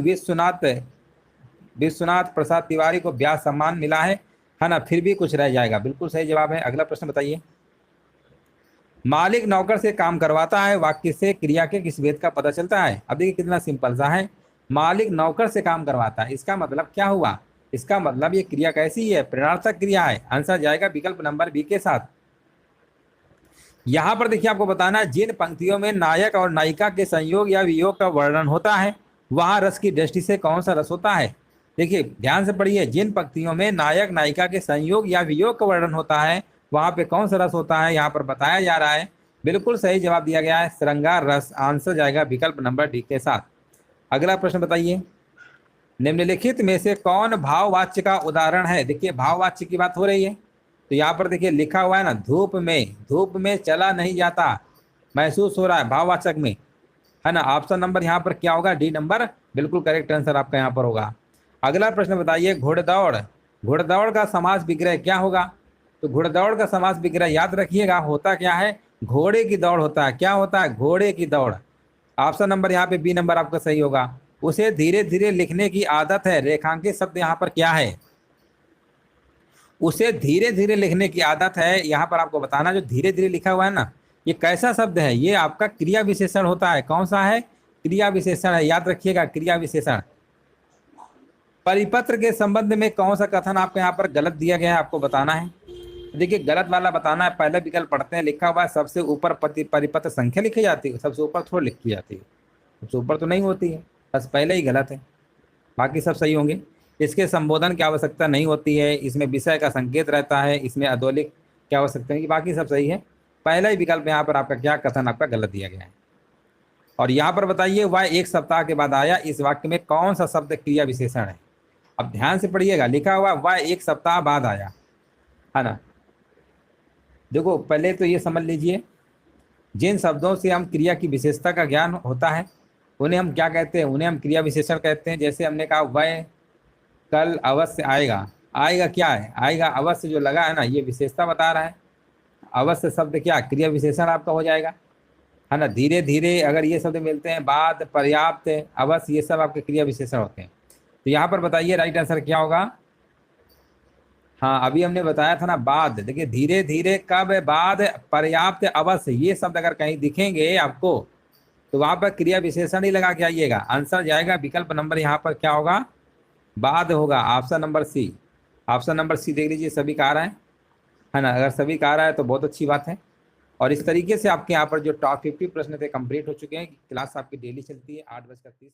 S1: विश्वनाथ प्रसाद तिवारी को व्यास सम्मान मिला है ना। फिर भी कुछ रह जाएगा, बिल्कुल सही जवाब है। अगला प्रश्न बताइए, मालिक नौकर से काम करवाता है, वाक्य से क्रिया के किस भेद का पता चलता है। अब देखिए कितना सिंपल सा है, मालिक नौकर से काम करवाता है, इसका मतलब क्या हुआ, इसका मतलब ये क्रिया कैसी है, प्रेरणार्थक क्रिया है। आंसर जाएगा विकल्प नंबर बी के साथ। यहाँ पर देखिए आपको बताना है, जिन पंक्तियों में नायक और नायिका के संयोग या वियोग का वर्णन होता है वहां रस की दृष्टि से कौन सा रस होता है। देखिए ध्यान से पढ़िए, जिन पंक्तियों में नायक नायिका के संयोग या वियोग का वर्णन होता है वहां पे कौन सा रस होता है, यहाँ पर बताया जा रहा है। बिल्कुल सही जवाब दिया गया है, श्रृंगार रस। आंसर जाएगा विकल्प नंबर डी के साथ। अगला प्रश्न बताइए, निम्नलिखित में से कौन भाववाच्य का उदाहरण है। देखिए भाववाच्य की बात हो रही है, तो यहाँ पर देखिए लिखा हुआ है ना, धूप में चला नहीं जाता, महसूस हो रहा है, भाववाचक में, है ना। ऑप्शन नंबर यहाँ पर क्या होगा, डी नंबर बिल्कुल करेक्ट आंसर आपका यहाँ पर होगा। अगला प्रश्न बताइए, घुड़दौड़ का समास विग्रह क्या होगा। तो घुड़दौड़ का समास विग्रह याद रखिएगा होता क्या है, घोड़े की दौड़ होता है। क्या होता है, घोड़े की दौड़। ऑप्शन नंबर यहाँ पे बी नंबर आपका सही होगा। उसे धीरे धीरे लिखने की आदत है, रेखांकित शब्द यहाँ पर क्या है, उसे धीरे धीरे लिखने की आदत है। यहाँ पर आपको बताना, जो धीरे धीरे लिखा हुआ है ना, ये कैसा शब्द है, ये आपका क्रिया विशेषण होता है। कौन सा है, क्रिया विशेषण है, याद रखिएगा क्रिया विशेषण। परिपत्र के संबंध में कौन सा कथन आपको यहाँ पर गलत दिया गया है, आपको बताना है। देखिए गलत वाला बताना है, पहले विकल्प पढ़ते हैं। लिखा हुआ है सबसे ऊपर परिपत्र संख्या लिखी जाती है, सबसे ऊपर थोड़ी लिखी जाती है, सबसे ऊपर तो नहीं होती है, बस पहले ही गलत है, बाकी सब सही होंगे। इसके संबोधन की आवश्यकता नहीं होती है, इसमें विषय का संकेत रहता है, इसमें अधोलिख की आवश्यकता नहीं, बाकी सब सही है। पहला ही विकल्प यहाँ पर आपका क्या कथन आपका गलत दिया गया है। और यहाँ पर बताइए, वह एक सप्ताह के बाद आया, इस वाक्य में कौन सा शब्द क्रिया विशेषण है। अब ध्यान से पढ़िएगा, लिखा हुआ वह एक सप्ताह बाद आया, है ना। देखो पहले तो ये समझ लीजिए, जिन शब्दों से हम क्रिया की विशेषता का ज्ञान होता है उन्हें हम क्या कहते हैं, उन्हें हम क्रिया विशेषण कहते हैं। जैसे हमने कहा वह कल अवश्य आएगा, आएगा क्या है, आएगा अवश्य जो लगा है ना, ये विशेषता बता रहा है। अवश्य शब्द क्या, क्रिया विशेषण आपका हो जाएगा, है ना। धीरे धीरे अगर ये शब्द मिलते हैं, बाद, पर्याप्त, अवश्य, ये सब आपके क्रिया विशेषण होते हैं। तो यहाँ पर बताइए राइट आंसर क्या होगा। हाँ अभी हमने बताया था ना, बाद। देखिए धीरे धीरे, कब, बाद, पर्याप्त, अवश्य, ये शब्द अगर कहीं दिखेंगे आपको तो वहां पर क्रिया विशेषण ही लगा के आइएगा। आंसर जाएगा विकल्प नंबर यहाँ पर क्या होगा, बाद होगा, option number C. Option number C देख लीजिए, सभी का आ रहा है ना। अगर सभी का आ रहा है तो बहुत अच्छी बात है। और इस तरीके से आपके यहाँ पर जो टॉप 50 प्रश्न थे कंप्लीट हो चुके हैं। क्लास आपकी डेली चलती है 8:30